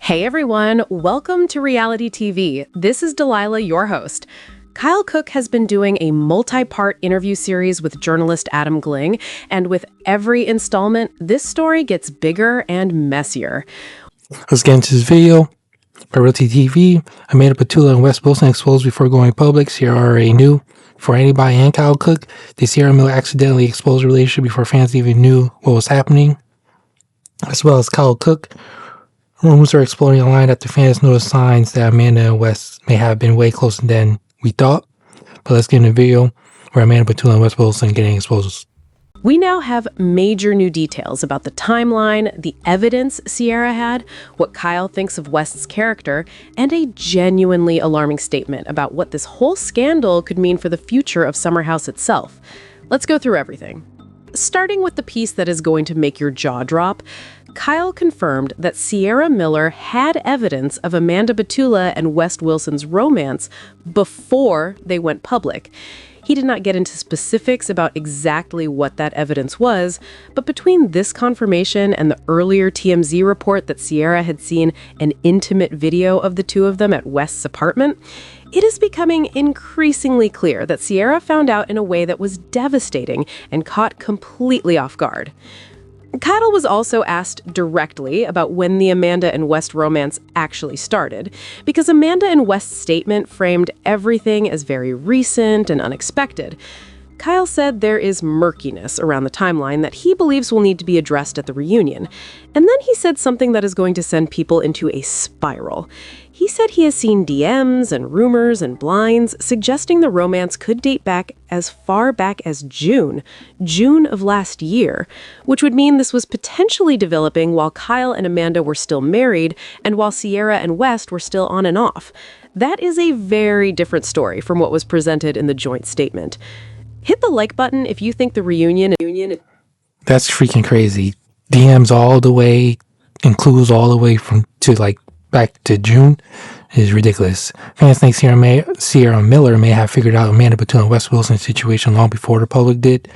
Hey everyone, welcome to Reality TV. This is Delilah, your host. Kyle Cook has been doing a multi-part interview series with journalist Adam Gling, and with every installment, this story gets bigger and messier. Let's get into this video. Reality TV, Amanda Batula and Wes Wilson exposed before going public. Ciara already knew. For anybody and Kyle Cook, the Ciara Miller accidentally exposed a relationship before fans even knew what was happening. As well as Kyle Cook, rumors are exploding online after fans noticed signs that Amanda and Wes may have been way closer than we thought. But let's get in the video where Amanda Batula and Wes Wilson getting exposed. We now have major new details about the timeline, the evidence Ciara had, what Kyle thinks of West's character, and a genuinely alarming statement about what this whole scandal could mean for the future of Summer House itself. Let's go through everything. Starting with the piece that is going to make your jaw drop, Kyle confirmed that Ciara Miller had evidence of Amanda Batula and Wes Wilson's romance before they went public. He did not get into specifics about exactly what that evidence was, but between this confirmation and the earlier TMZ report that Ciara had seen an intimate video of the two of them at West's apartment, it is becoming increasingly clear that Ciara found out in a way that was devastating and caught completely off guard. Kyle was also asked directly about when the Amanda and West romance actually started, because Amanda and West's statement framed everything as very recent and unexpected. Kyle said there is murkiness around the timeline that he believes will need to be addressed at the reunion. And then he said something that is going to send people into a spiral. He said he has seen DMs and rumors and blinds suggesting the romance could date back as far back as June of last year, which would mean this was potentially developing while Kyle and Amanda were still married and while Ciara and West were still on and off. That is a very different story from what was presented in the joint statement. Hit the like button if you think the reunion... That's freaking crazy. DMs all the way, includes all the way back to June is ridiculous. Fans think Ciara Miller may have figured out Amanda Batula and Wes Wilson's situation long before the public did.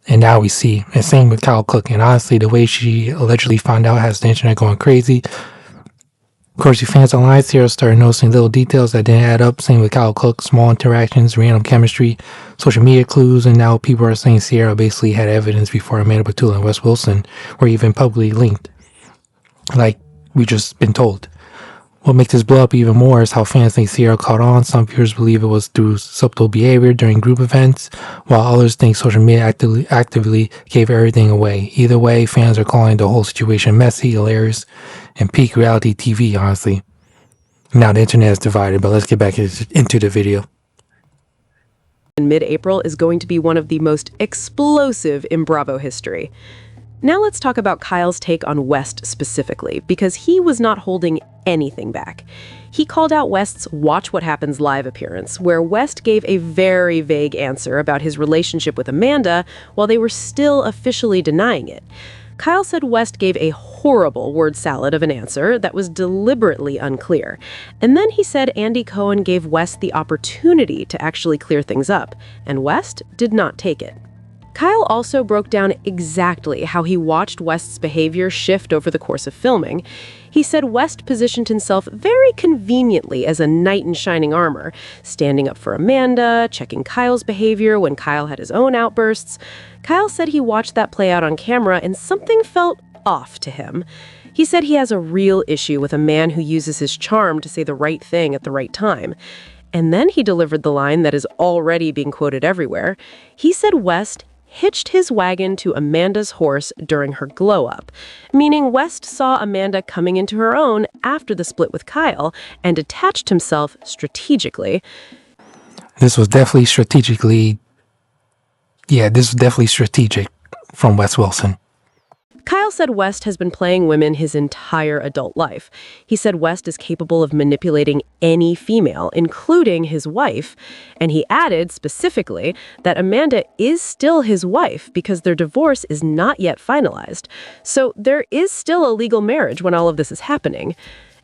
And now we see. And same with Kyle Cook. And honestly, the way she allegedly found out has the internet going crazy. Of course, you fans online, Ciara started noticing little details that didn't add up. Same with Kyle Cook, small interactions, random chemistry, social media clues, and now people are saying Ciara basically had evidence before Amanda Batula and Wes Wilson were even publicly linked. Like we just been told. What makes this blow up even more is how fans think Ciara caught on. Some viewers believe it was through subtle behavior during group events, while others think social media actively gave everything away. Either way, fans are calling the whole situation messy, hilarious, and peak reality TV, honestly. Now the internet is divided, but let's get back into the video. In mid-April is going to be one of the most explosive in Bravo history. Now let's talk about Kyle's take on West specifically, because he was not holding anything back. He called out West's Watch What Happens Live appearance, where West gave a very vague answer about his relationship with Amanda while they were still officially denying it. Kyle said West gave a horrible word salad of an answer that was deliberately unclear. And then he said Andy Cohen gave West the opportunity to actually clear things up, and West did not take it. Kyle also broke down exactly how he watched West's behavior shift over the course of filming. He said West positioned himself very conveniently as a knight in shining armor, standing up for Amanda, checking Kyle's behavior when Kyle had his own outbursts. Kyle said he watched that play out on camera and something felt off to him. He said he has a real issue with a man who uses his charm to say the right thing at the right time. And then he delivered the line that is already being quoted everywhere. He said West hitched his wagon to Amanda's horse during her glow-up, meaning West saw Amanda coming into her own after the split with Kyle and attached himself strategically. This was definitely strategic from Wes Wilson. Kyle said West has been playing women his entire adult life. He said West is capable of manipulating any female, including his wife. And he added specifically that Amanda is still his wife because their divorce is not yet finalized. So there is still a legal marriage when all of this is happening.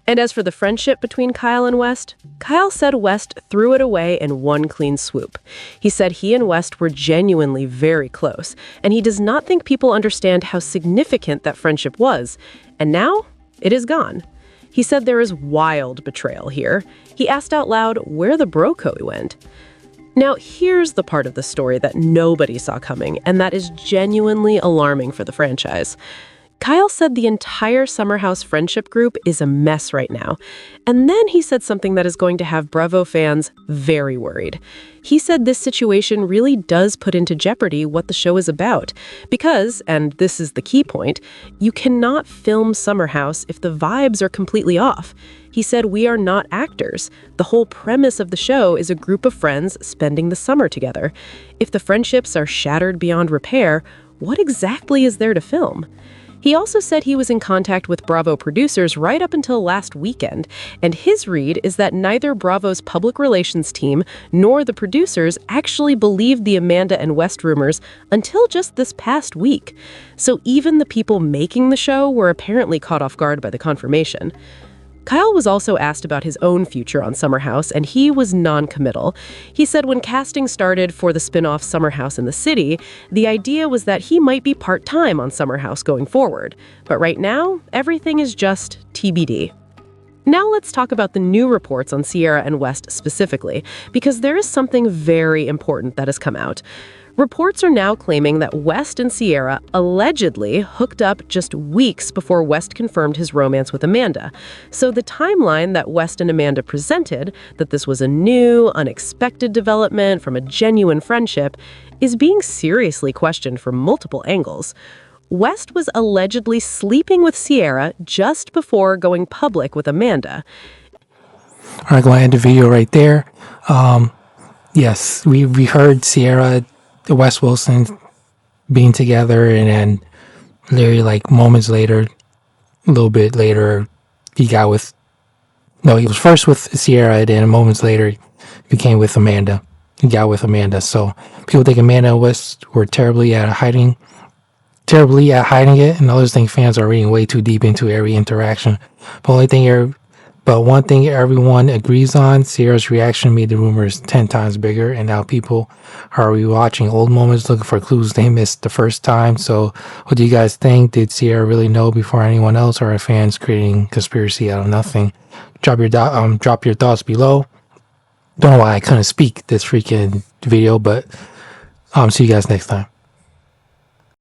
And as for the friendship between Kyle and West, Kyle said West threw it away in one clean swoop. He said he and West were genuinely very close, and he does not think people understand how significant that friendship was. And now, it is gone. He said there is wild betrayal here. He asked out loud where the bro code went. Now, here's the part of the story that nobody saw coming, and that is genuinely alarming for the franchise. Kyle said the entire Summer House friendship group is a mess right now. And then he said something that is going to have Bravo fans very worried. He said this situation really does put into jeopardy what the show is about. Because, and this is the key point, you cannot film Summer House if the vibes are completely off. He said, "We are not actors. The whole premise of the show is a group of friends spending the summer together. If the friendships are shattered beyond repair, what exactly is there to film?" He also said he was in contact with Bravo producers right up until last weekend, and his read is that neither Bravo's public relations team nor the producers actually believed the Amanda and West rumors until just this past week. So even the people making the show were apparently caught off guard by the confirmation. Kyle was also asked about his own future on Summer House, and he was non-committal. He said when casting started for the spin-off Summer House in the City, the idea was that he might be part-time on Summer House going forward. But right now, everything is just TBD. Now let's talk about the new reports on Ciara and West specifically, because there is something very important that has come out. Reports are now claiming that West and Ciara allegedly hooked up just weeks before West confirmed his romance with Amanda. So the timeline that West and Amanda presented, that this was a new, unexpected development from a genuine friendship, is being seriously questioned from multiple angles. West was allegedly sleeping with Ciara just before going public with Amanda. All right, going to end the video right there. Yes, we heard Ciara, Wes Wilson being together, and then literally like moments later, a little bit later, he was first with Ciara, and then moments later became with Amanda. He got with Amanda. So people think Amanda and Wes were terribly at hiding it, and others think fans are reading way too deep into every interaction. But one thing everyone agrees on, Ciara's reaction made the rumors 10 times bigger, and now people are rewatching old moments looking for clues they missed the first time. So what do you guys think? Did Ciara really know before anyone else, or are fans creating conspiracy out of nothing? Drop your thoughts below. Don't know why I couldn't speak this freaking video, but see you guys next time.